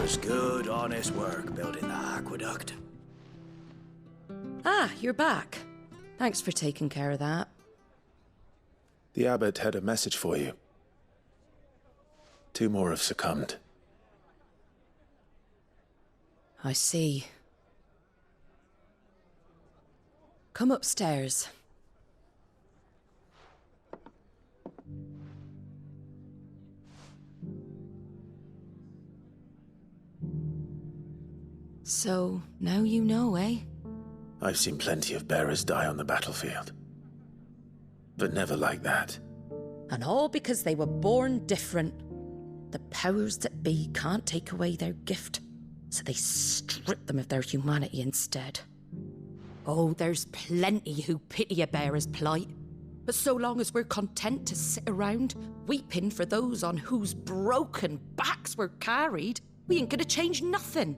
was good, honest work building that aqueduct. Ah, you're back. Thanks for taking care of that. The abbot had a message for you. 2 more have succumbed. I see. Come upstairs. So, now you know, eh? I've seen plenty of bearers die on the battlefield. But never like that. And all because they were born different. The powers that be can't take away their gift, so they strip them of their humanity instead. Oh, there's plenty who pity a bearer's plight. But so long as we're content to sit around, weeping for those on whose broken backs we're carried, we ain't gonna change nothing.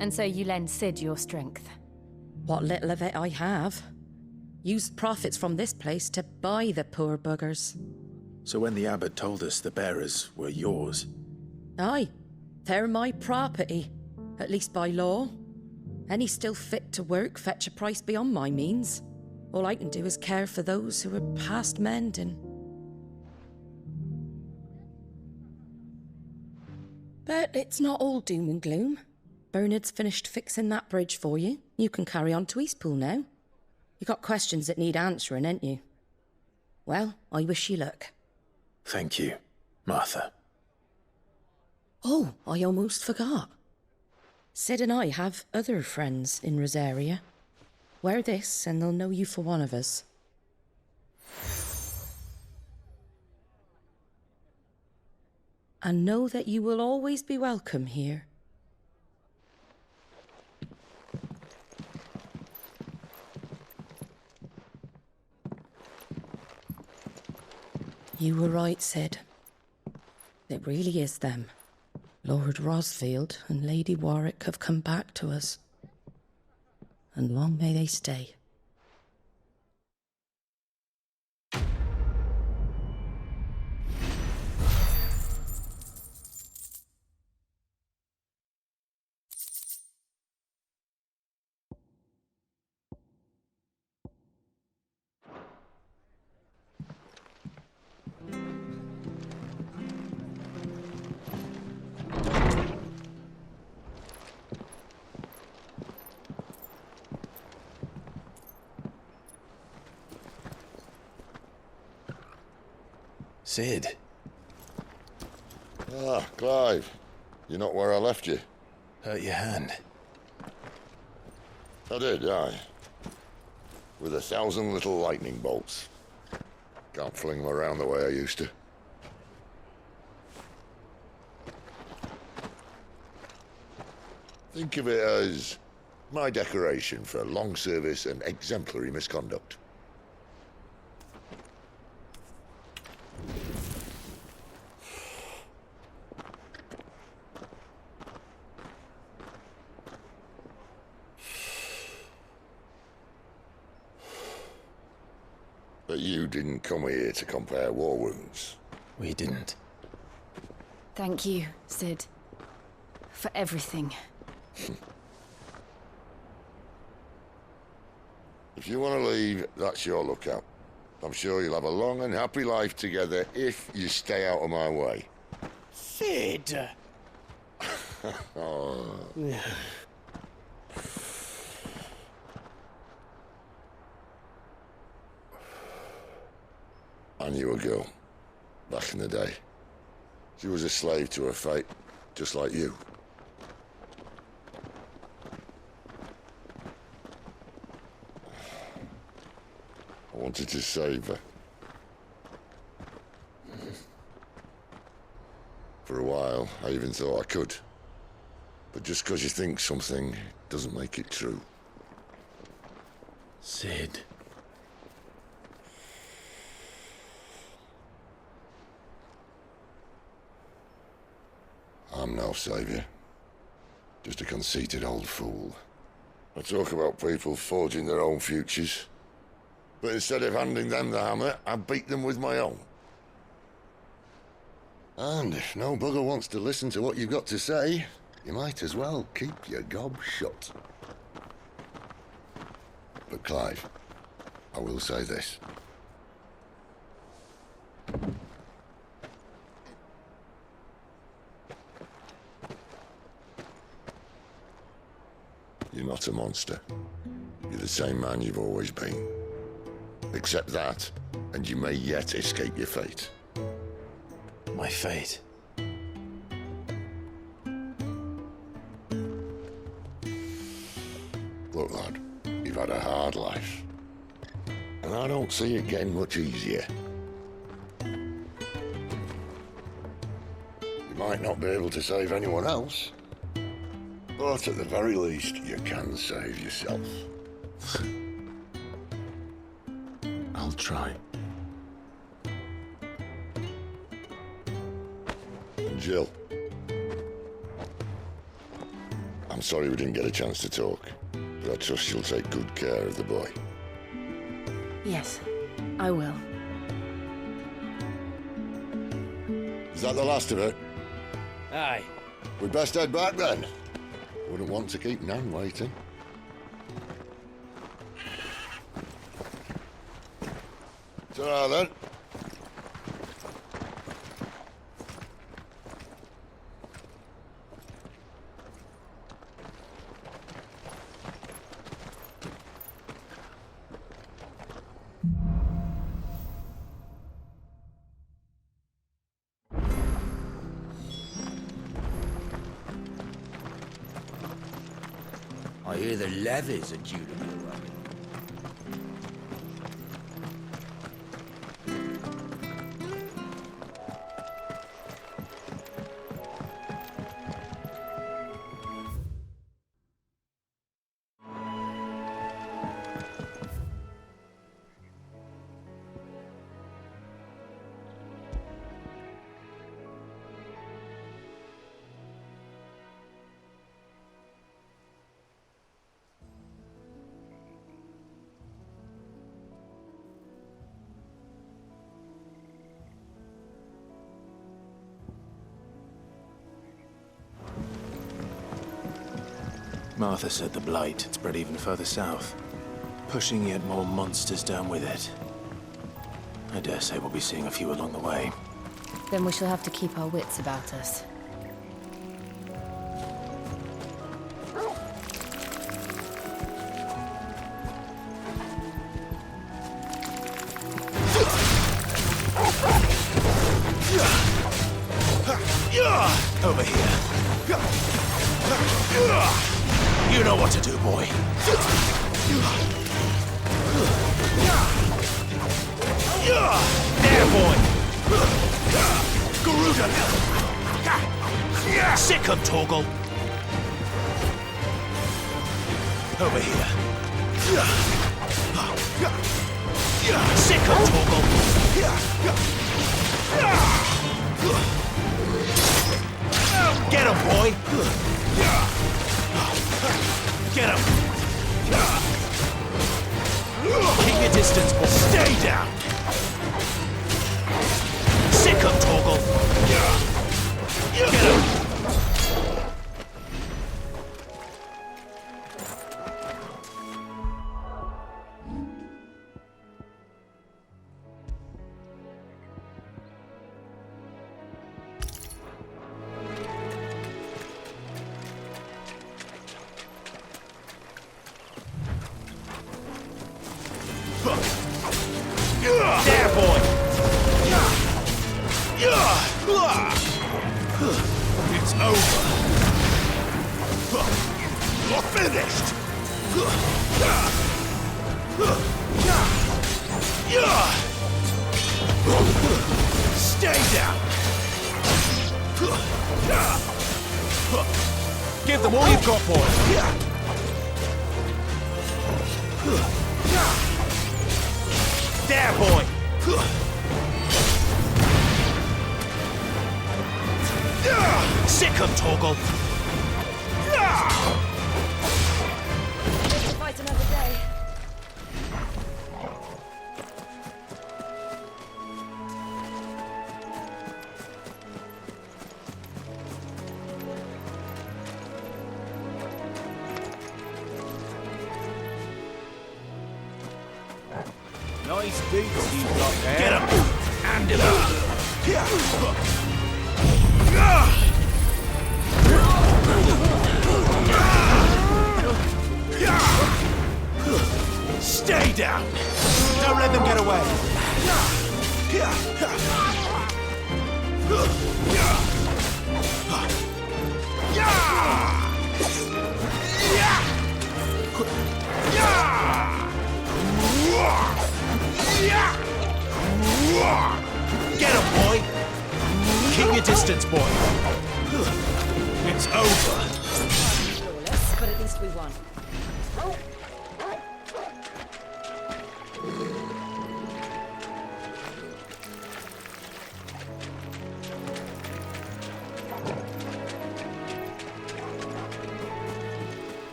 And so you lend Sid your strength? What little of it I have. Used profits from this place to buy the poor buggers. So when the abbot told us the bearers were yours... Aye, they're my property, at least by law. Any still fit to work fetch a price beyond my means. All I can do is care for those who are past mending. But it's not all doom and gloom. Bernard's finished fixing that bridge for you. You can carry on to Eastpool now. You got questions that need answering, ain't you? Well, I wish you luck. Thank you, Martha. Oh, I almost forgot. Sid and I have other friends in Rosaria. Wear this and they'll know you for one of us. And know that you will always be welcome here. You were right, Sid. It really is them. Lord Rosfield and Lady Warwick have come back to us. And long may they stay. Sid. Ah, Clive. You're not where I left you. Hurt your hand. I did, aye. With 1,000 little lightning bolts. Can't fling them around the way I used to. Think of it as my decoration for long service and exemplary misconduct. But you didn't come here to compare war wounds. We didn't. Thank you, Sid. For everything. If you want to leave, that's your lookout. I'm sure you'll have a long and happy life together if you stay out of my way. Sid! Oh. I knew a girl, back in the day. She was a slave to her fate, just like you. I wanted to save her. For a while, I even thought I could. But just because you think something doesn't make it true. Sid. I'm no savior. Just a conceited old fool. I talk about people forging their own futures. But instead of handing them the hammer, I beat them with my own. And if no bugger wants to listen to what you've got to say, you might as well keep your gob shut. But Clive, I will say this. You're not a monster. You're the same man you've always been. Accept that, and you may yet escape your fate. My fate. Look, lad, you've had a hard life. And I don't see it getting much easier. You might not be able to save anyone else, but at the very least, you can save yourself. I'll try. And Jill, I'm sorry we didn't get a chance to talk, but I trust she'll take good care of the boy. Yes, I will. Is that the last of it? Aye. We'd best head back then. Wouldn't want to keep Nan waiting. Ta-ra then. I hear the levies are due to go up. Martha said the blight had spread even further south, pushing yet more monsters down with it. I dare say we'll be seeing a few along the way. Then we shall have to keep our wits about us. Over here. You know what to do, boy. There, boy. Garuda. Sick him, Torgal. Over here. Sick him, Torgal. Get him, boy! Get him! Keep your distance, boy. Stay down! Sick him, Torgal! Get him! There, boy! It's over. You're finished! Stay down! Give them all you've got, boy! There, boy! Sick him, Torgal! Fight another day. Nice beats you've got there. Get him! Hand him over! Stay down! Don't let them get away! Get him, boy! Keep your distance, boy! It's over! Flawless, but at least we won.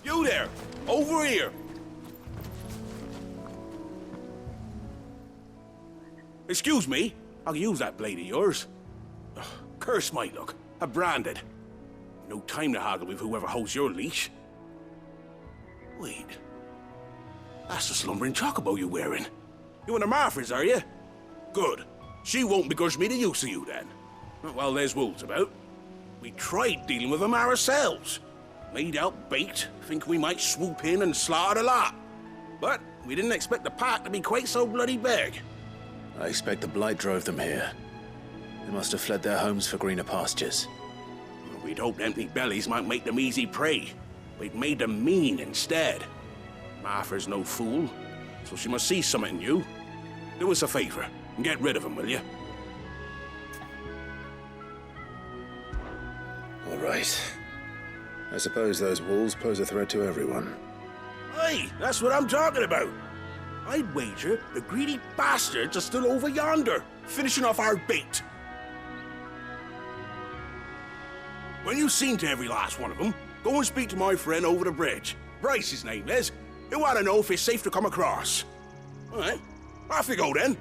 You there! Over here! Excuse me, I'll use that blade of yours. Ugh, curse my luck. I'm branded. No time to haggle with whoever holds your leash. Wait. That's the slumbering chocobo you're wearing. You and the Marfors, are you? Good. She won't begrudge me the use of you then. Well, there's wolves about. We tried dealing with them ourselves. Laid out bait, think we might swoop in and slaughter the lot. But we didn't expect the pack to be quite so bloody big. I expect the blight drove them here. They must have fled their homes for greener pastures. We'd hoped empty bellies might make them easy prey. We'd made them mean instead. Martha's no fool, so she must see something in you. Do us a favor and get rid of them, will you? All right. I suppose those wolves pose a threat to everyone. Hey, that's what I'm talking about. I'd wager the greedy bastards are still over yonder, finishing off our bait. When you've seen to every last one of them, go and speak to my friend over the bridge. Bryce, his name is. He'll want to know if it's safe to come across. All right, off you go then.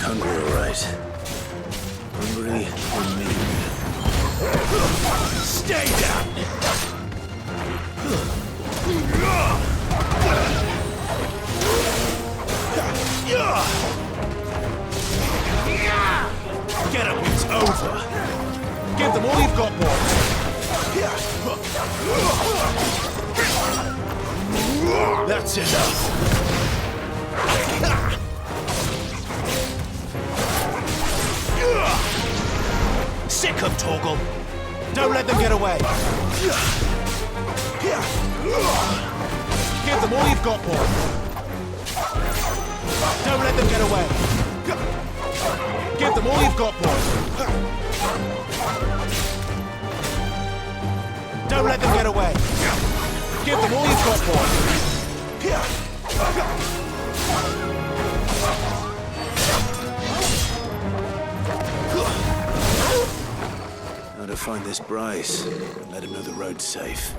Hungry, all right. Hungry and mean. Stay down! Get him, it's over! Give them all you've got, boys! That's enough! Sick of Torgal! Don't let them get away! Give them all you've got, boy! Don't let them get away! Give them all you've got, boy! Don't let them get away! Give them all you've got, boy! How to find this Bryce and let him know the road's safe.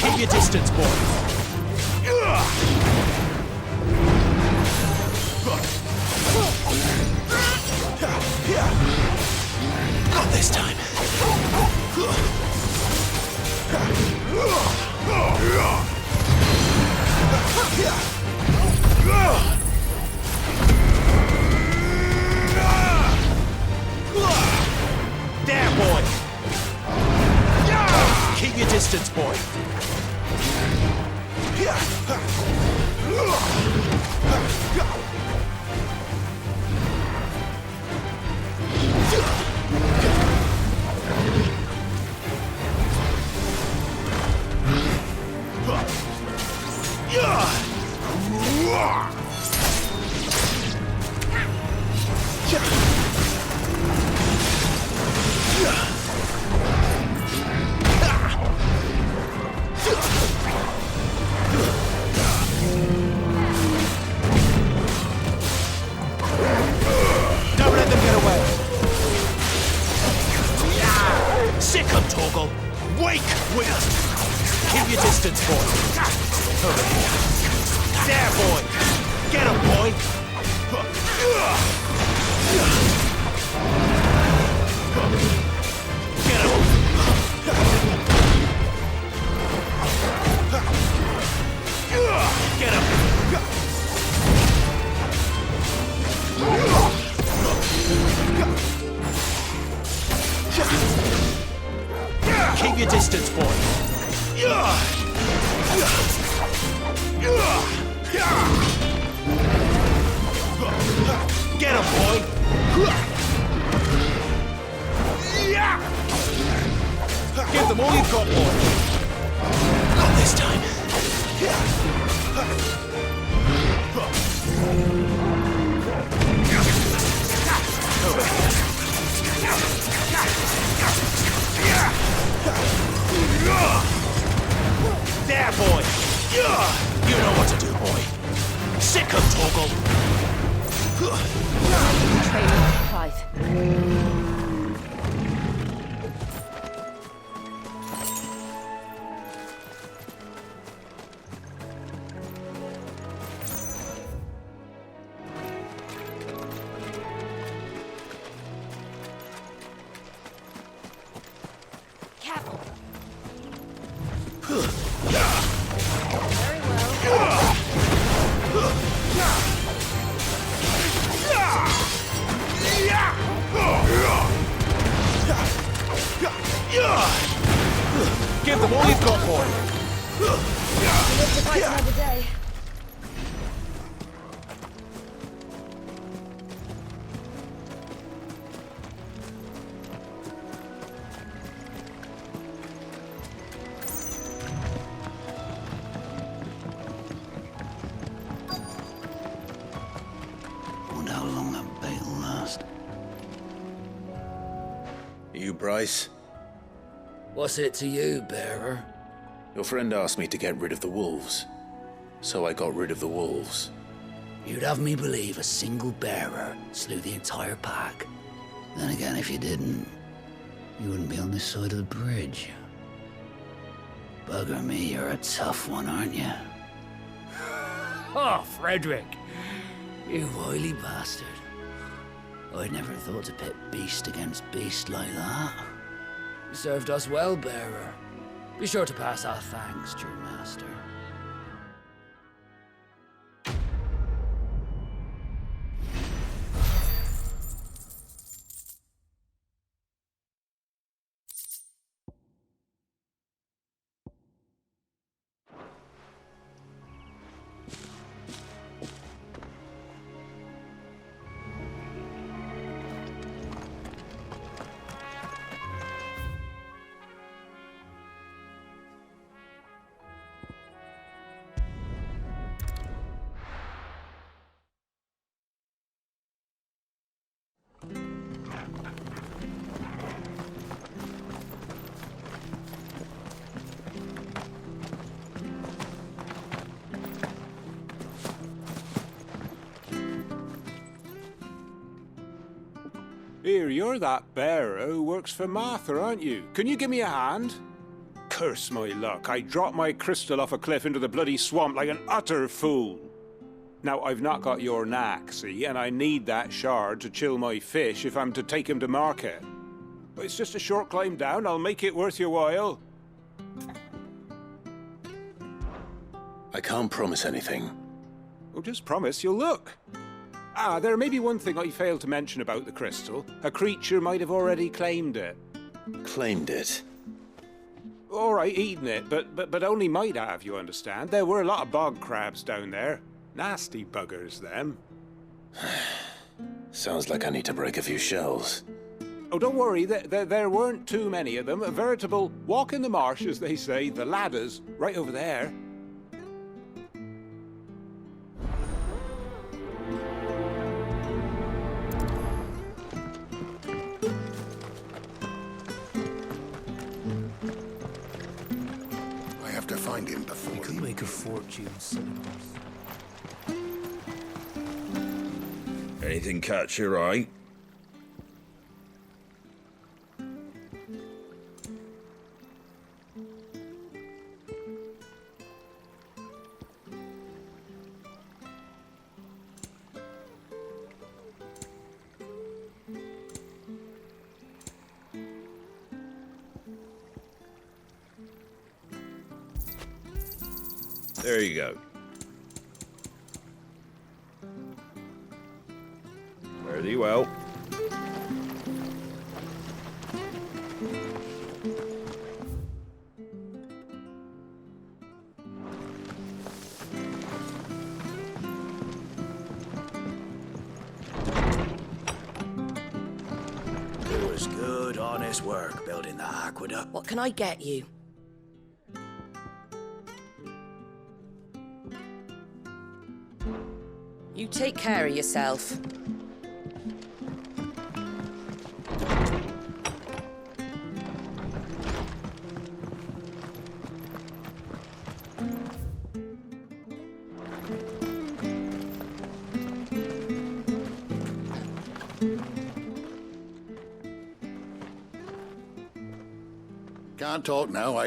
Keep your distance, boy. Not this time. There, boy. Keep your distance, boy. Wait. Keep your distance, boy. Over here. There, boy. Get him, boy. Get him. Get him. Keep your distance, boy. Get him, boy. Give them all you've got, boy. Not this time. Over here. There, boy! You know what to do, boy. Sick of Toggle! Training, Clive. Careful. Very well. Give them all you've got, boy. We live to fight another day. Wonder how long that bait will last. You, Bryce? What's it to you, bearer? Your friend asked me to get rid of the wolves. So I got rid of the wolves. You'd have me believe a single bearer slew the entire pack. Then again, if you didn't, you wouldn't be on this side of the bridge. Bugger me, you're a tough one, aren't you? Oh, Frederick! You wily bastard. I'd never thought to pit beast against beast like that. You served us well, bearer. Be sure to pass our thanks to your master. Here, you're that bearer who works for Martha, aren't you? Can you give me a hand? Curse my luck, I dropped my crystal off a cliff into the bloody swamp like an utter fool. Now, I've not got your knack, see, and I need that shard to chill my fish if I'm to take him to market. But it's just a short climb down, I'll make it worth your while. I can't promise anything. Well, just promise you'll look. Ah, there may be one thing I failed to mention about the crystal. A creature might have already claimed it. Claimed it. All right, eaten it, but only might have, you understand. There were a lot of bog crabs down there. Nasty buggers, them. Sounds like I need to break a few shells. Oh, don't worry, there weren't too many of them. A veritable walk in the marsh, as they say. The ladders, right over there. I have to find him before. You can make a fortune, son. Anything catch your eye? There you go. Fare thee well. It was good, honest work building the aqueduct. What can I get you? You take care of yourself. Can't talk now,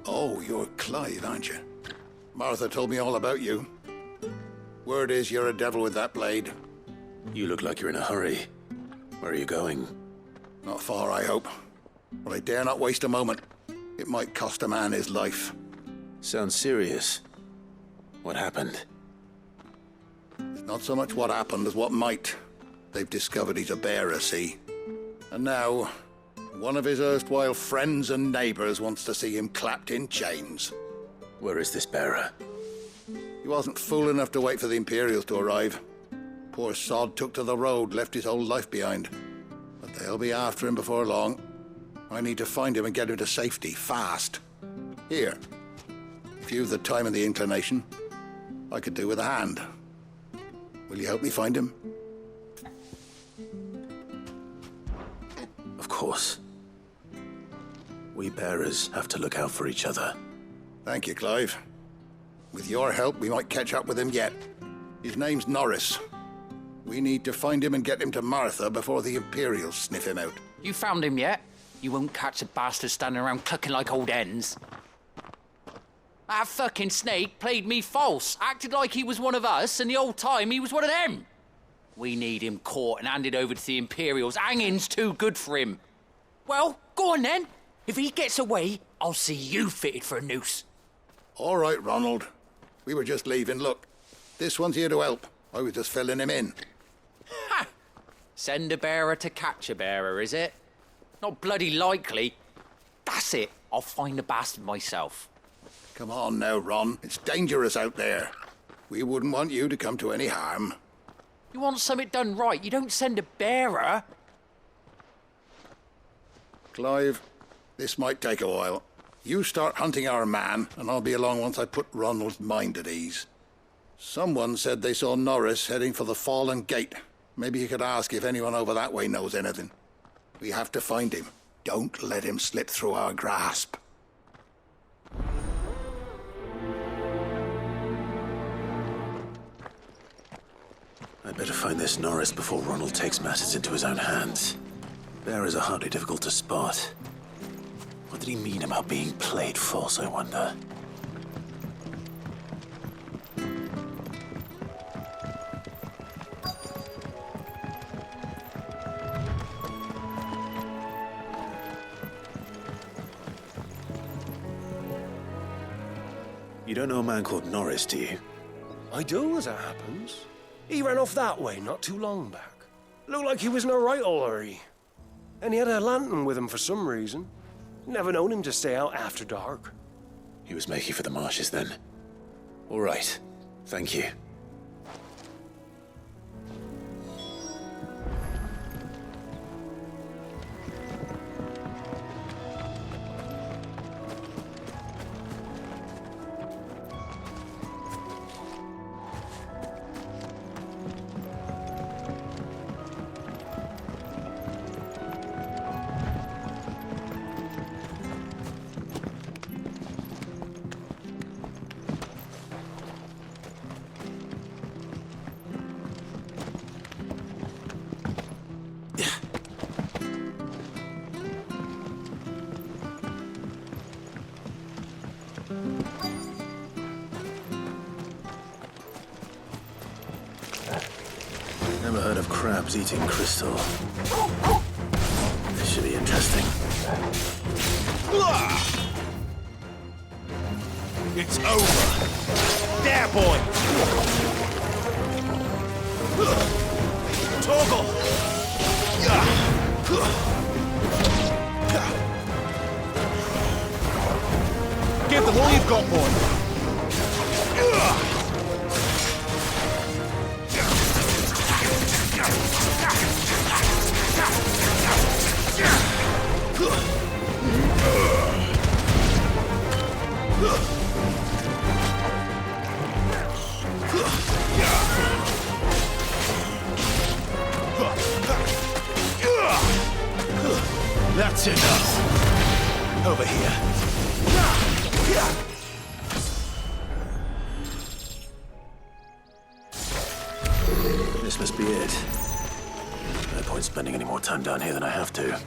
Oh, you're Clive, aren't you? Martha told me all about you. Word is you're a devil with that blade. You look like you're in a hurry. Where are you going? Not far, I hope. But I dare not waste a moment. It might cost a man his life. Sounds serious. What happened? It's not so much what happened as what might. They've discovered he's a bearer, see? And now, one of his erstwhile friends and neighbors wants to see him clapped in chains. Where is this bearer? He wasn't fool enough to wait for the Imperials to arrive. Poor sod took to the road, left his whole life behind. But they'll be after him before long. I need to find him and get him to safety, fast. Here. If you've the time and the inclination, I could do with a hand. Will you help me find him? Of course. We bearers have to look out for each other. Thank you, Clive. With your help, we might catch up with him yet. His name's Norris. We need to find him and get him to Martha before the Imperials sniff him out. You found him yet? You won't catch a bastard standing around clucking like old hens. That fucking snake played me false, acted like he was one of us, and the whole time he was one of them. We need him caught and handed over to the Imperials. Hanging's too good for him. Well, go on then. If he gets away, I'll see you fitted for a noose. All right, Ronald. We were just leaving. Look, this one's here to help. I was just filling him in. Ha! Send a bearer to catch a bearer, is it? Not bloody likely. That's it. I'll find the bastard myself. Come on now, Ron. It's dangerous out there. We wouldn't want you to come to any harm. You want something done right, you don't send a bearer. Clive, this might take a while. You start hunting our man, and I'll be along once I put Ronald's mind at ease. Someone said they saw Norris heading for the Fallen Gate. Maybe you could ask if anyone over that way knows anything. We have to find him. Don't let him slip through our grasp. I'd better find this Norris before Ronald takes matters into his own hands. Bearers are hardly difficult to spot. What did he mean about being played false, I wonder? You don't know a man called Norris, do you? I do, as it happens. He ran off that way not too long back. Looked like he was in a right old hurry. And he had a lantern with him for some reason. Never known him to stay out after dark. He was making for the marshes then. All right. Thank you. Never heard of crabs eating crystal. This should be interesting. It's over. There, boy. Toggle. Give them all you've got, boy. That's enough. Over here. This must be it. No point spending any more time down here than I have to.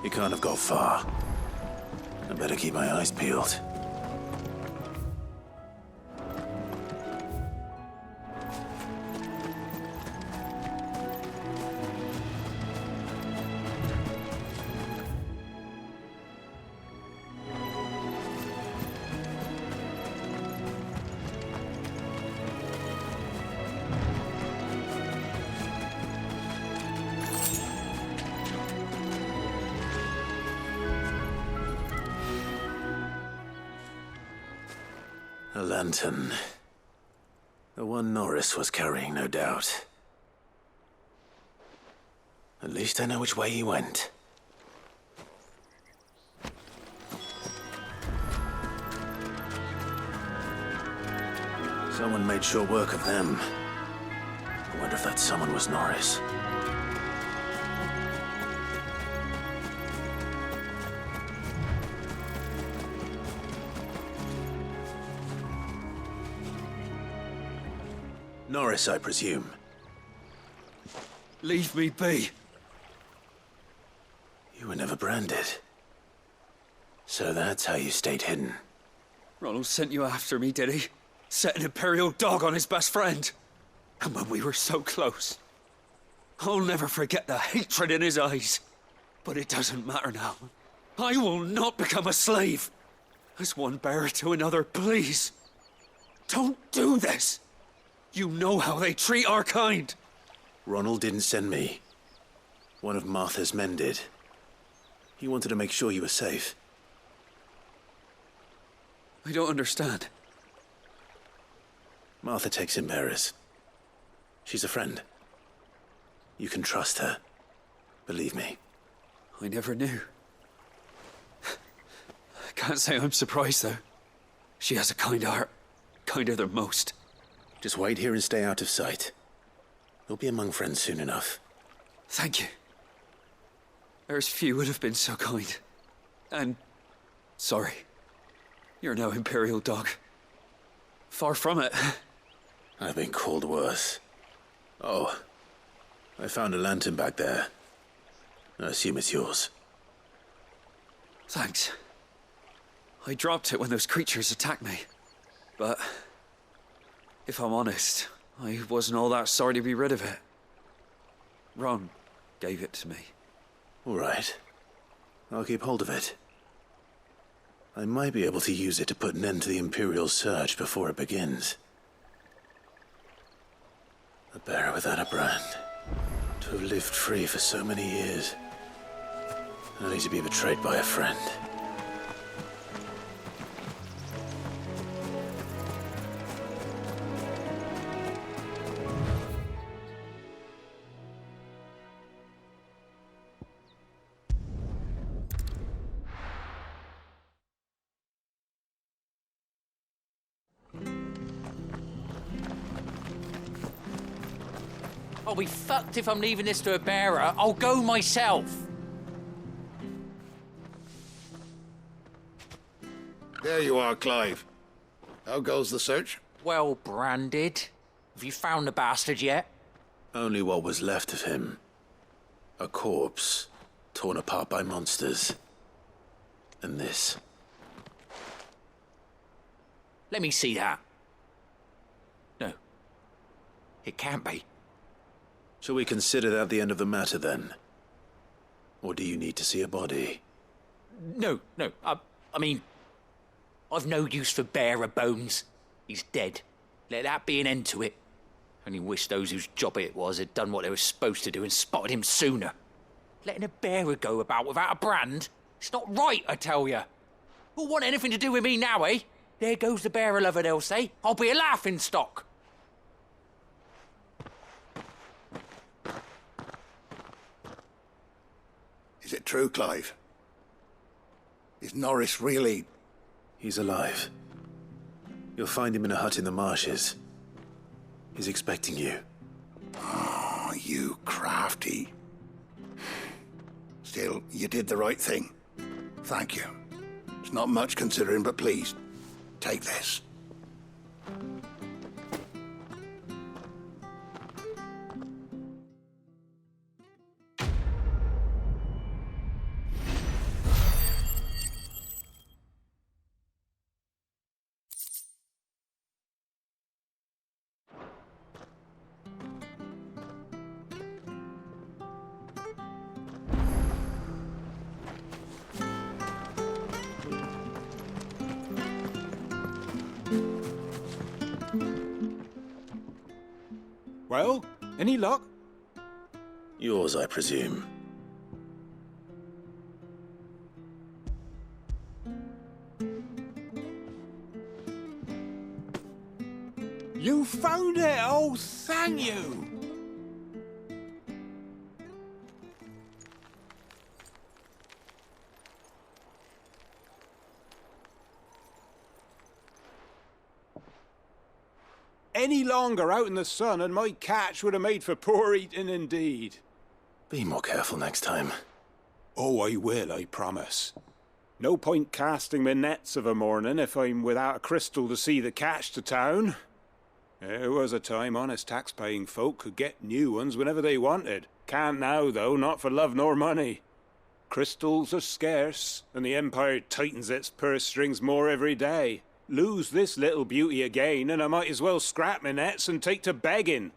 You can't have got far. I better keep my eyes peeled. A lantern. The one Norris was carrying, no doubt. At least I know which way he went. Someone made short work of them. I wonder if that someone was Norris. Norris, I presume. Leave me be. You were never branded. So that's how you stayed hidden. Ronald sent you after me, did he? Set an Imperial dog on his best friend. And when we were so close. I'll never forget the hatred in his eyes. But it doesn't matter now. I will not become a slave. As one bearer to another, please. Don't do this. You know how they treat our kind. Ronald didn't send me. One of Martha's men did. He wanted to make sure you were safe. I don't understand. Martha takes in bearers. She's a friend. You can trust her. Believe me. I never knew. I can't say I'm surprised, though. She has a kind heart. Kinder than most. Just wait here and stay out of sight. You'll be among friends soon enough. Thank you. There's few would have been so kind. And sorry. You're no Imperial dog. Far from it. I've been called worse. Oh, I found a lantern back there. I assume it's yours. Thanks. I dropped it when those creatures attacked me. But if I'm honest, I wasn't all that sorry to be rid of it. Ron gave it to me. All right. I'll keep hold of it. I might be able to use it to put an end to the Imperial surge before it begins. A bearer without a brand. To have lived free for so many years. Only to be betrayed by a friend. I'll be fucked if I'm leaving this to a bearer. I'll go myself. There you are, Clive. How goes the search? Well branded. Have you found the bastard yet? Only what was left of him. A corpse, torn apart by monsters. And this. Let me see that. No. It can't be. Shall we consider that the end of the matter, then? Or do you need to see a body? No. I mean, I've no use for bearer bones. He's dead. Let that be an end to it. Only wish those whose job it was had done what they were supposed to do and spotted him sooner. Letting a bearer go about without a brand? It's not right, I tell you. Who'll want anything to do with me now, eh? There goes the bearer lover, they'll say. I'll be a laughing stock. Is it true, Clive? Is Norris really... He's alive. You'll find him in a hut in the marshes. He's expecting you. Oh, you crafty. Still, you did the right thing. Thank you. It's not much considering, but please, take this. Well, any luck? Yours, I presume. You found it! Oh, thank you! Any longer out in the sun and my catch would have made for poor eating indeed. Be more careful next time. Oh, I will, I promise. No point casting my nets of a morning if I'm without a crystal to see the catch to town. There was a time honest tax-paying folk could get new ones whenever they wanted. Can't now, though, not for love nor money. Crystals are scarce, and the Empire tightens its purse strings more every day. Lose this little beauty again, and I might as well scrap my nets and take to begging.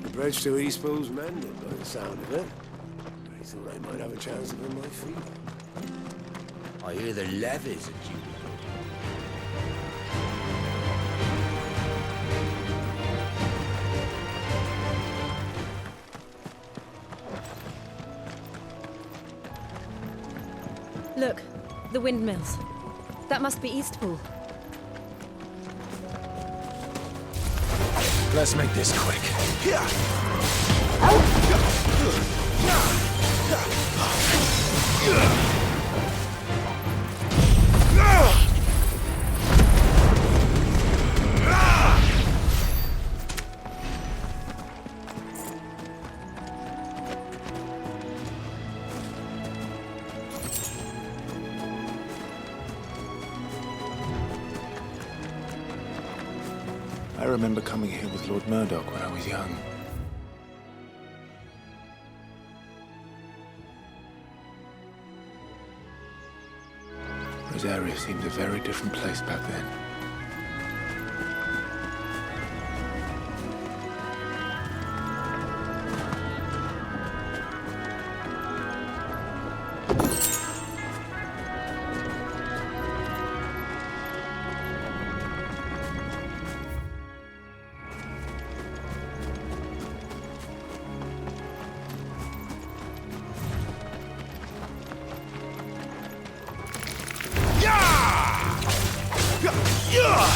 The bridge to Eastpole's mended by the sound of it. I thought I might have a chance to put my feet up. I hear the levies are due. Look, the windmills. That must be Eastpool. Let's make this quick. I remember coming here with Lord Murdoch when I was young. Rosaria seemed a very different place back then.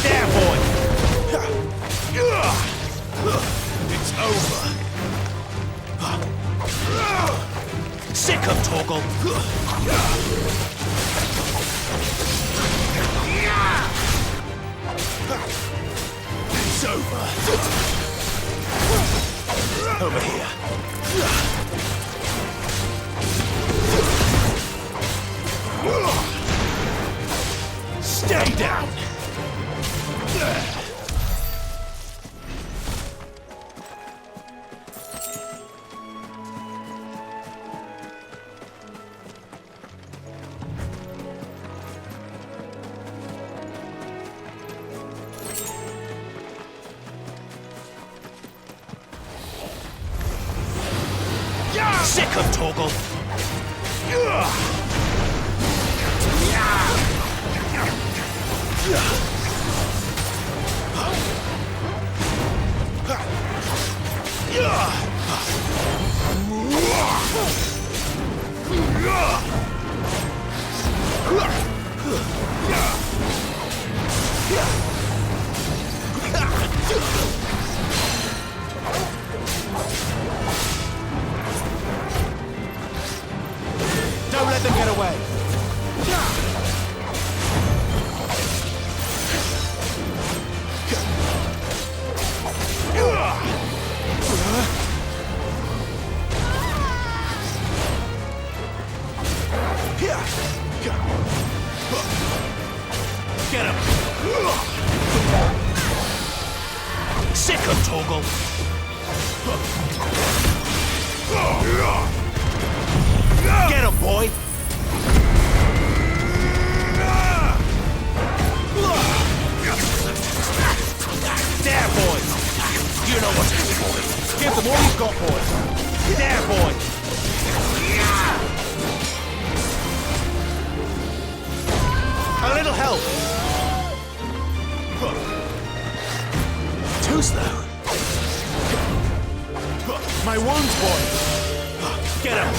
There, boy! It's over. Sick of Torgal. It's over. Over here. Stay down. Sick of Torgal. Don't let them get away. Get him. Sick of Torgal. Get him, boy. There, boy. You know what to do, boy. Give them all you've got, boy. There, boy. A little help. Too slow. My wounds, boy. Get him.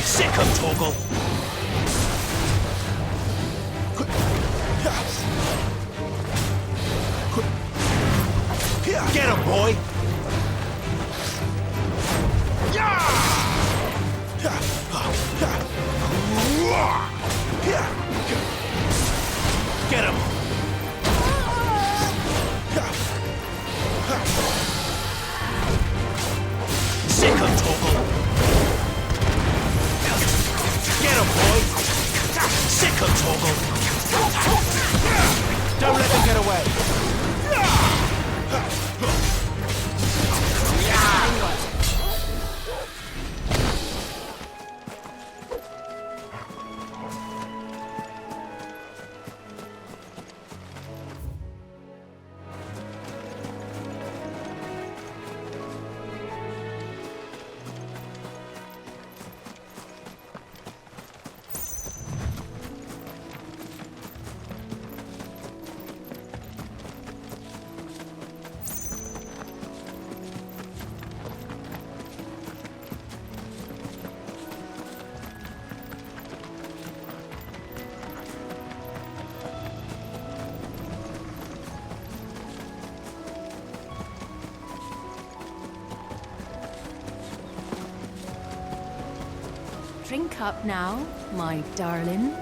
Sick of Torgal. Get him, boy. Get him. Sick of Torgal. Get him, boy. Sick of Torgal. Don't let them get away. Drink up now, my darlings.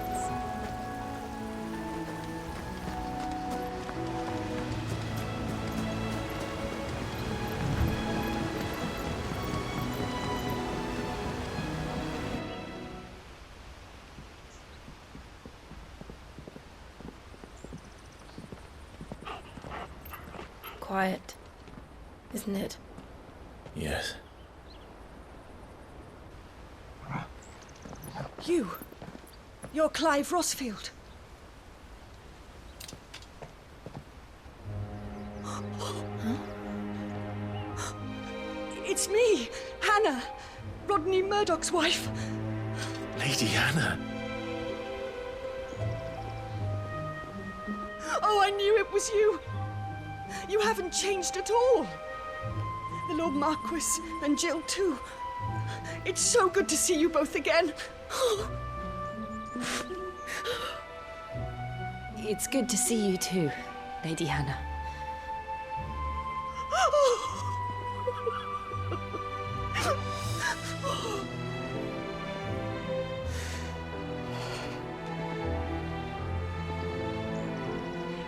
quiet, isn't it? Yes. You're Clive Rossfield. It's me, Hannah, Rodney Murdoch's wife. Lady Hannah. Oh, I knew it was you. You haven't changed at all. The Lord Marquis and Jill too. It's so good to see you both again. It's good to see you too, Lady Hannah.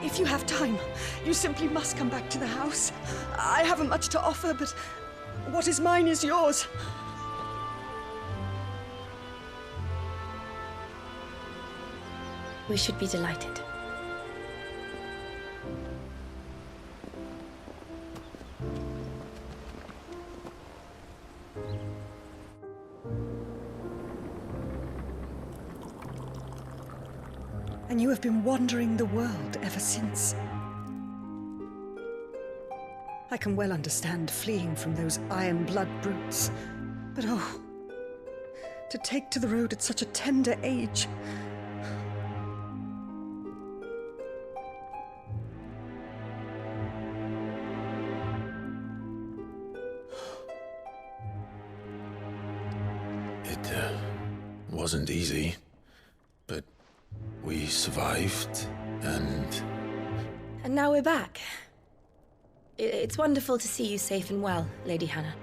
If you have time, you simply must come back to the house. I haven't much to offer, but what is mine is yours. We should be delighted. And you have been wandering the world ever since. I can well understand fleeing from those iron blood brutes. But oh, to take to the road at such a tender age. It wasn't easy, but we survived, and... And now we're back. It's wonderful to see you safe and well, Lady Hannah.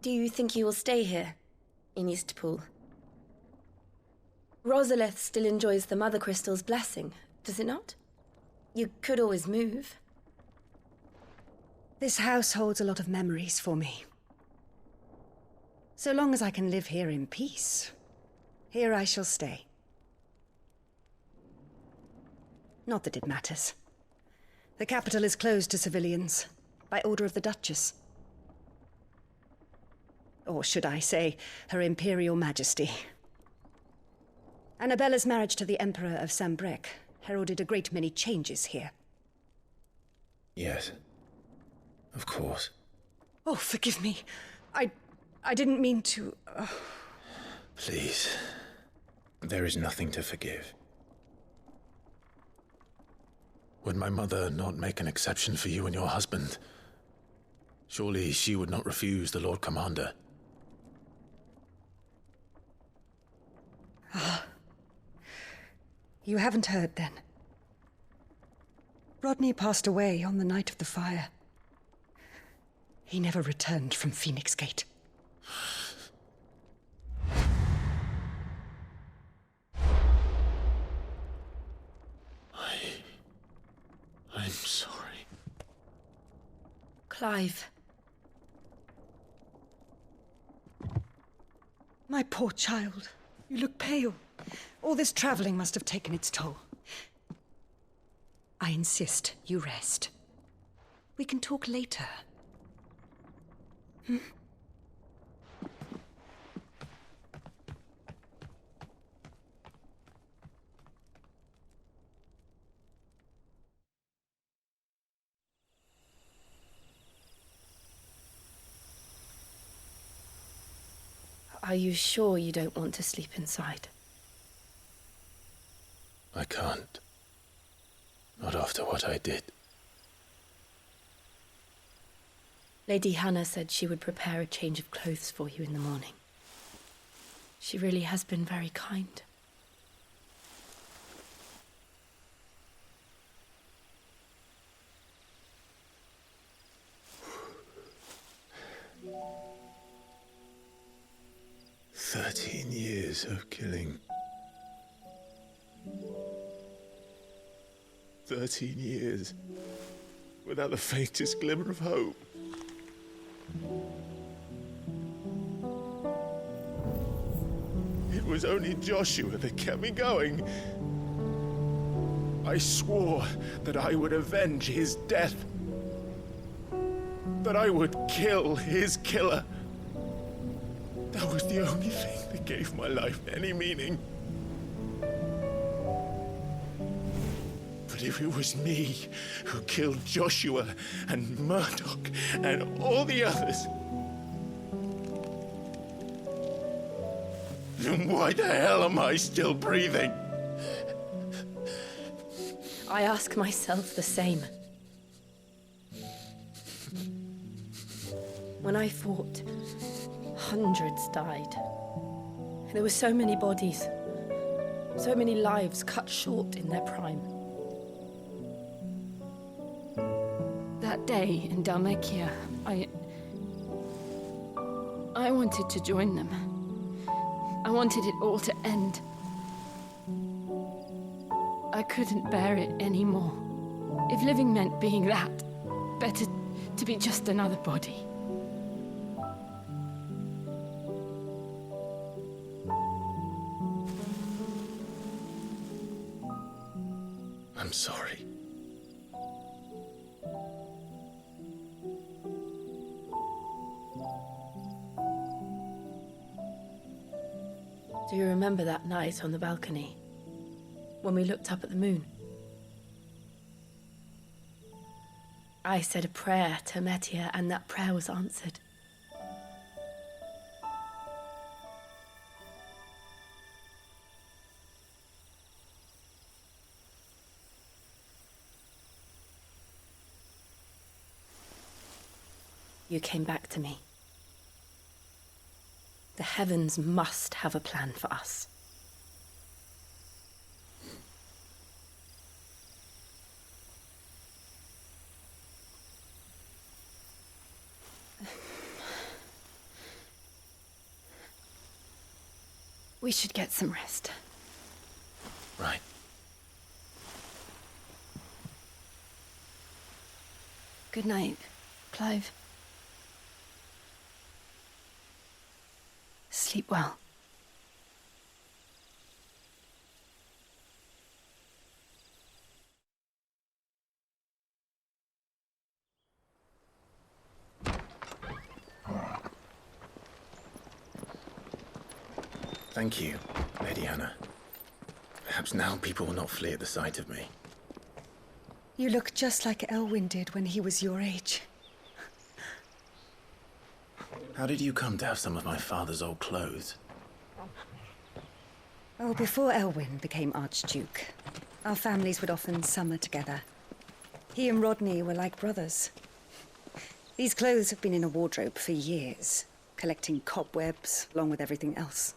Do you think you will stay here, in Eastpool? Rosalith still enjoys the Mother Crystal's blessing, does it not? You could always move. This house holds a lot of memories for me. So long as I can live here in peace, here I shall stay. Not that it matters. The capital is closed to civilians, by order of the Duchess. Or should I say, Her Imperial Majesty. Annabella's marriage to the Emperor of Sambrec heralded a great many changes here. Yes. Of course. Oh, forgive me. I didn't mean to... Please. There is nothing to forgive. Would my mother not make an exception for you and your husband? Surely she would not refuse the Lord Commander. You haven't heard, then. Rodney passed away on the night of the fire. He never returned from Phoenix Gate. I'm sorry. Clive. My poor child. You look pale. All this traveling must have taken its toll. I insist you rest. We can talk later. Hmm? Are you sure you don't want to sleep inside? I can't. Not after what I did. Lady Hannah said she would prepare a change of clothes for you in the morning. She really has been very kind. "13 years of killing. 13 years without the faintest glimmer of hope. It was only Joshua that kept me going. I swore that I would avenge his death. That I would kill his killer. That was the only thing that gave my life any meaning. But if it was me who killed Joshua and Murdoch and all the others, then why the hell am I still breathing? I ask myself the same. When I fought, hundreds died. There were so many bodies, so many lives cut short in their prime. That day in Dalmekia, I wanted to join them. I wanted it all to end. I couldn't bear it anymore. If living meant being that, better to be just another body. I'm sorry. Do you remember that night on the balcony, when we looked up at the moon? I said a prayer to Metia, and that prayer was answered. You came back to me. The heavens must have a plan for us. We should get some rest. Right. Good night, Clive. Sleep well. Thank you, Lady Hannah. Perhaps now people will not flee at the sight of me. You look just like Elwyn did when he was your age. How did you come to have some of my father's old clothes? Oh, before Elwyn became Archduke, our families would often summer together. He and Rodney were like brothers. These clothes have been in a wardrobe for years, collecting cobwebs along with everything else.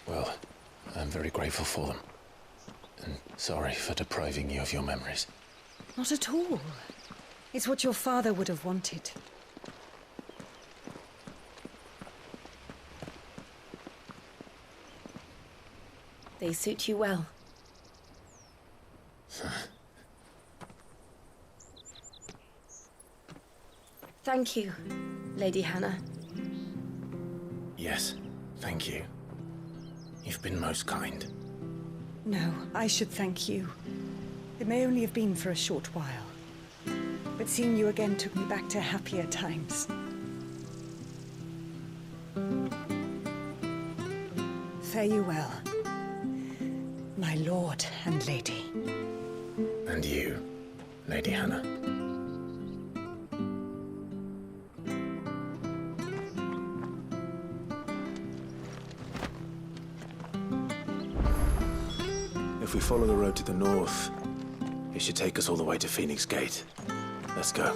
Well, I'm very grateful for them. And sorry for depriving you of your memories. Not at all. It's what your father would have wanted. They suit you well. Thank you, Lady Hannah. Yes, thank you. You've been most kind. No, I should thank you. It may only have been for a short while, but seeing you again took me back to happier times. Fare you well, my lord and lady. And you, Lady Hannah. If we follow the road to the north, it should take us all the way to Phoenix Gate. Let's go.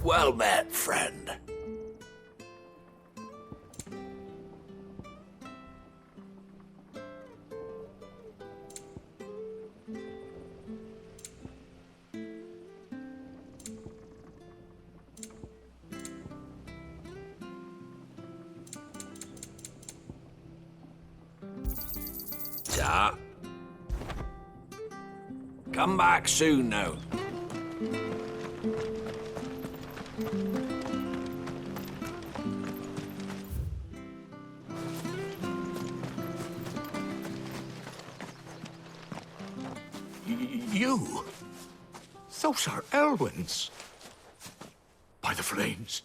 Well met, friend. Ja. Come back soon now. You? Those are Elwyn's. By the flames.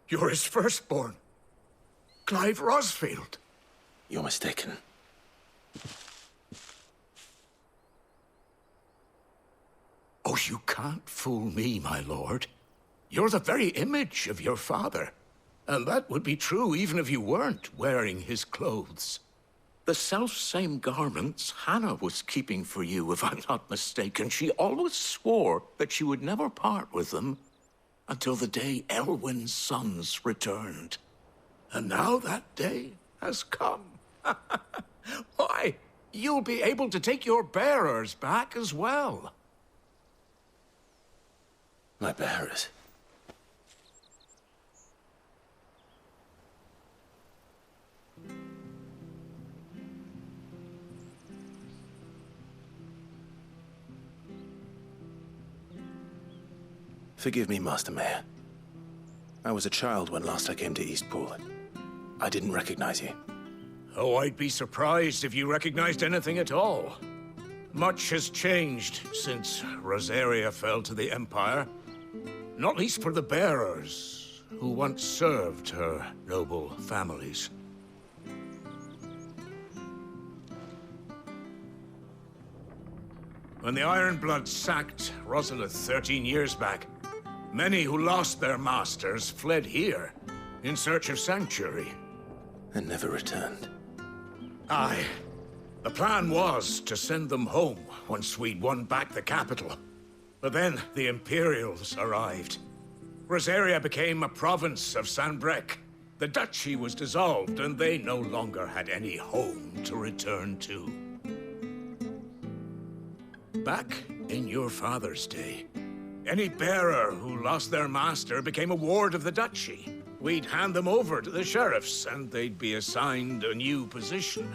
You're his firstborn. Clive Rosfield. You're mistaken. Oh, you can't fool me, my lord. You're the very image of your father. And that would be true even if you weren't wearing his clothes. The self-same garments Hannah was keeping for you, if I'm not mistaken. She always swore that she would never part with them until the day Elwyn's sons returned. And now that day has come. Why, you'll be able to take your bearers back as well. My bearers? Forgive me, Master Mayor. I was a child when last I came to Eastpool. I didn't recognize you. Oh, I'd be surprised if you recognized anything at all. Much has changed since Rosaria fell to the Empire. Not least for the bearers, who once served her noble families. When the Ironbloods sacked Rosalith 13 years back, many who lost their masters fled here in search of sanctuary. And never returned. Aye. The plan was to send them home once we'd won back the capital. But then the Imperials arrived. Rosaria became a province of Sanbreque. The duchy was dissolved, and they no longer had any home to return to. Back in your father's day, any bearer who lost their master became a ward of the duchy. We'd hand them over to the sheriffs, and they'd be assigned a new position.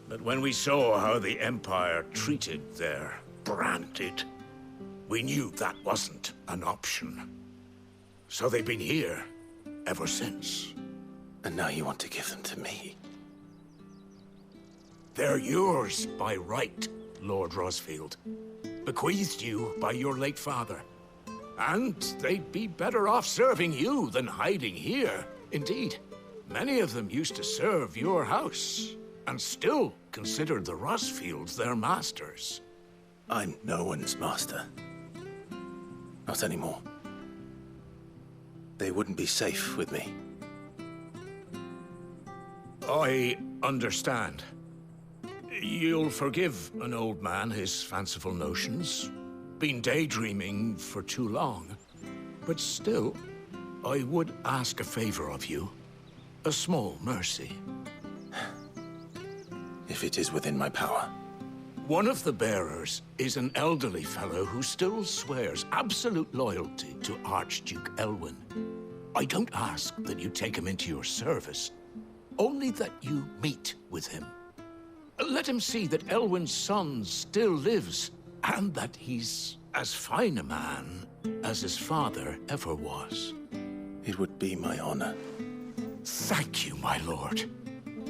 But when we saw how the Empire treated their branded, we knew that wasn't an option. So they've been here ever since. And now you want to give them to me? They're yours by right, Lord Rosfield. Bequeathed you by your late father. And they'd be better off serving you than hiding here. Indeed, many of them used to serve your house, and still considered the Rosfields their masters. I'm no one's master. Not anymore. They wouldn't be safe with me. I understand. You'll forgive an old man his fanciful notions. Been daydreaming for too long. But still, I would ask a favor of you. A small mercy. If it is within my power. One of the bearers is an elderly fellow who still swears absolute loyalty to Archduke Elwyn. I don't ask that you take him into your service, only that you meet with him. Let him see that Elwyn's son still lives, and that he's as fine a man as his father ever was. It would be my honor. Thank you, my lord.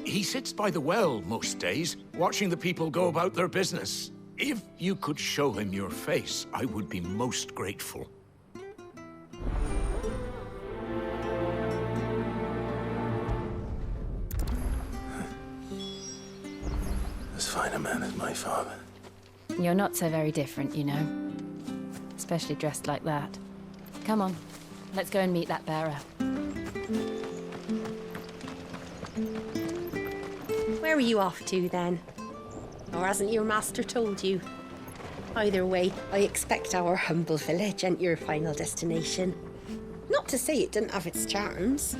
He sits by the well most days, watching the people go about their business. If you could show him your face, I would be most grateful. As fine a man as my father. You're not so very different, you know. Especially dressed like that. Come on, let's go and meet that bearer. Where are you off to, then? Or hasn't your master told you? Either way, I expect our humble village ain't your final destination. Not to say it didn't have its charms.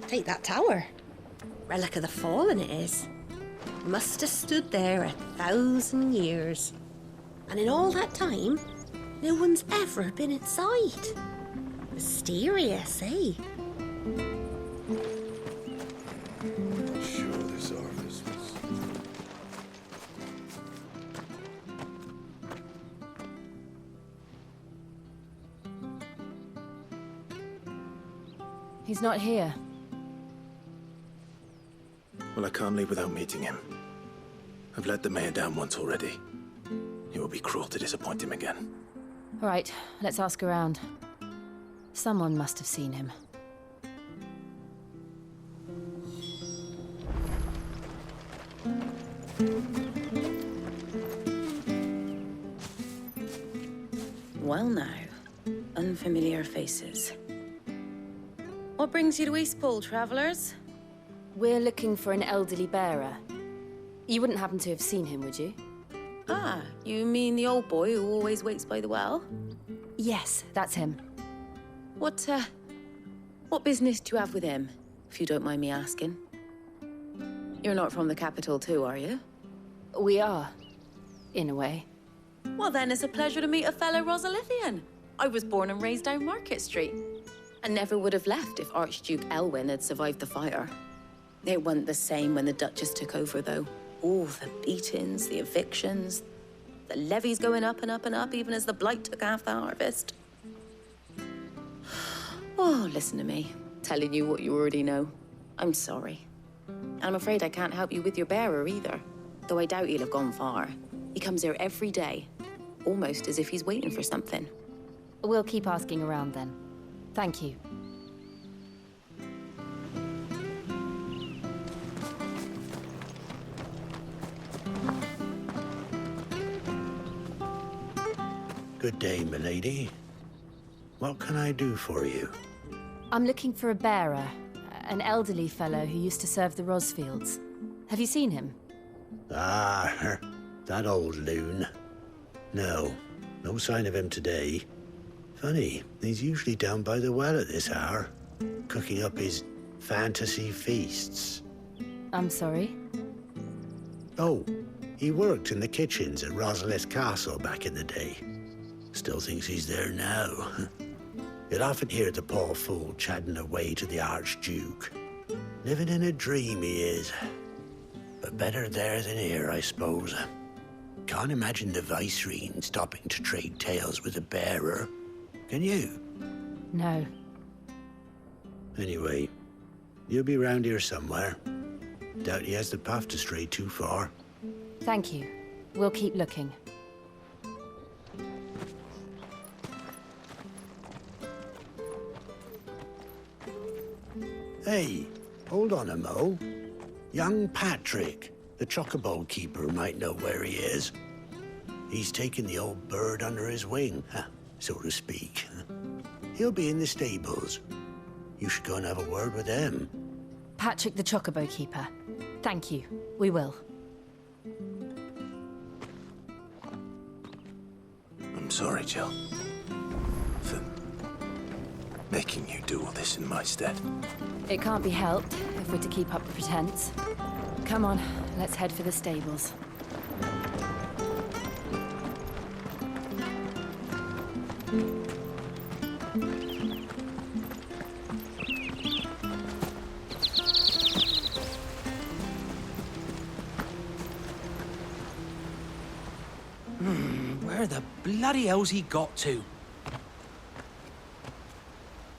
Take that tower. Relic of the Fallen it is. Must have stood there 1,000 years. And in all that time, no one's ever been inside. Mysterious, eh? Sure, this office was... He's not here. Well, I can't leave without meeting him. I've let the mayor down once already. It would be cruel to disappoint him again. All right, let's ask around. Someone must have seen him. Well now, unfamiliar faces. What brings you to Eastpool, travellers? We're looking for an elderly bearer. You wouldn't happen to have seen him, would you? Ah, you mean the old boy who always waits by the well? Yes, that's him. What business do you have with him, if you don't mind me asking? You're not from the capital too, are you? We are, in a way. Well then, it's a pleasure to meet a fellow Rosalithian. I was born and raised down Market Street. And never would have left if Archduke Elwyn had survived the fire. It wasn't the same when the Duchess took over, though. All the beatings, the evictions, the levies going up and up and up, even as the blight took half the harvest. Oh, listen to me, telling you what you already know. I'm sorry. And I'm afraid I can't help you with your bearer either, though I doubt he'll have gone far. He comes here every day, almost as if he's waiting for something. We'll keep asking around then. Thank you. Good day, milady. What can I do for you? I'm looking for a bearer, an elderly fellow who used to serve the Rosfields. Have you seen him? Ah, that old loon. No sign of him today. Funny, he's usually down by the well at this hour, cooking up his fantasy feasts. I'm sorry? Oh, he worked in the kitchens at Rosalith Castle back in the day. Still thinks he's there now. You'd often hear the poor fool chatting away to the Archduke. Living in a dream he is. But better there than here, I suppose. Can't imagine the Vicereine stopping to trade tales with a bearer. Can you? No. Anyway, you'll be round here somewhere. Doubt he has the path to stray too far. Thank you. We'll keep looking. Hey, hold on a mo. Young Patrick, the chocobo keeper, might know where he is. He's taken the old bird under his wing, so to speak. He'll be in the stables. You should go and have a word with him. Patrick the chocobo keeper. Thank you. We will. I'm sorry, Jill, for making you do all this in my stead. It can't be helped if we're to keep up the pretense. Come on, let's head for the stables. Where the bloody hell's he got to?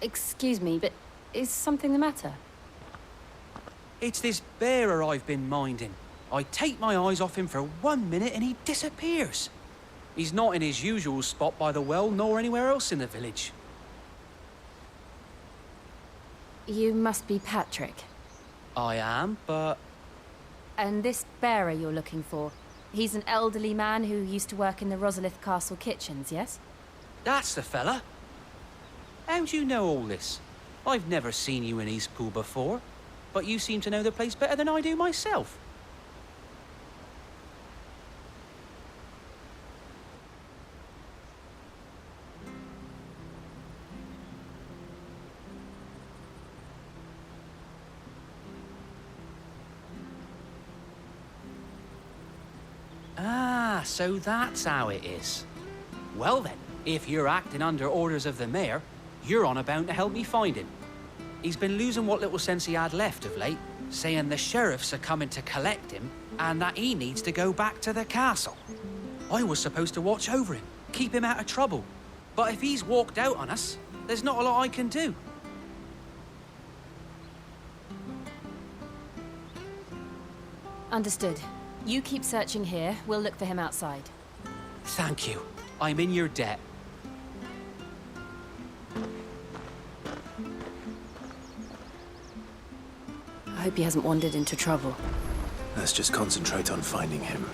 Excuse me, but is something the matter? It's this bearer I've been minding. I take my eyes off him for 1 minute and he disappears. He's not in his usual spot by the well, nor anywhere else in the village. You must be Patrick. I am, but... And this bearer you're looking for, he's an elderly man who used to work in the Rosalith Castle kitchens, yes? That's the fella. How do you know all this? I've never seen you in Eastpool before, but you seem to know the place better than I do myself. so that's how it is. Well then, if you're acting under orders of the mayor, you're on about to help me find him. He's been losing what little sense he had left of late, saying the sheriffs are coming to collect him and that he needs to go back to the castle. I was supposed to watch over him, keep him out of trouble. But if he's walked out on us, there's not a lot I can do. Understood. You keep searching here. We'll look for him outside. Thank you. I'm in your debt. I hope he hasn't wandered into trouble. Let's just concentrate on finding him.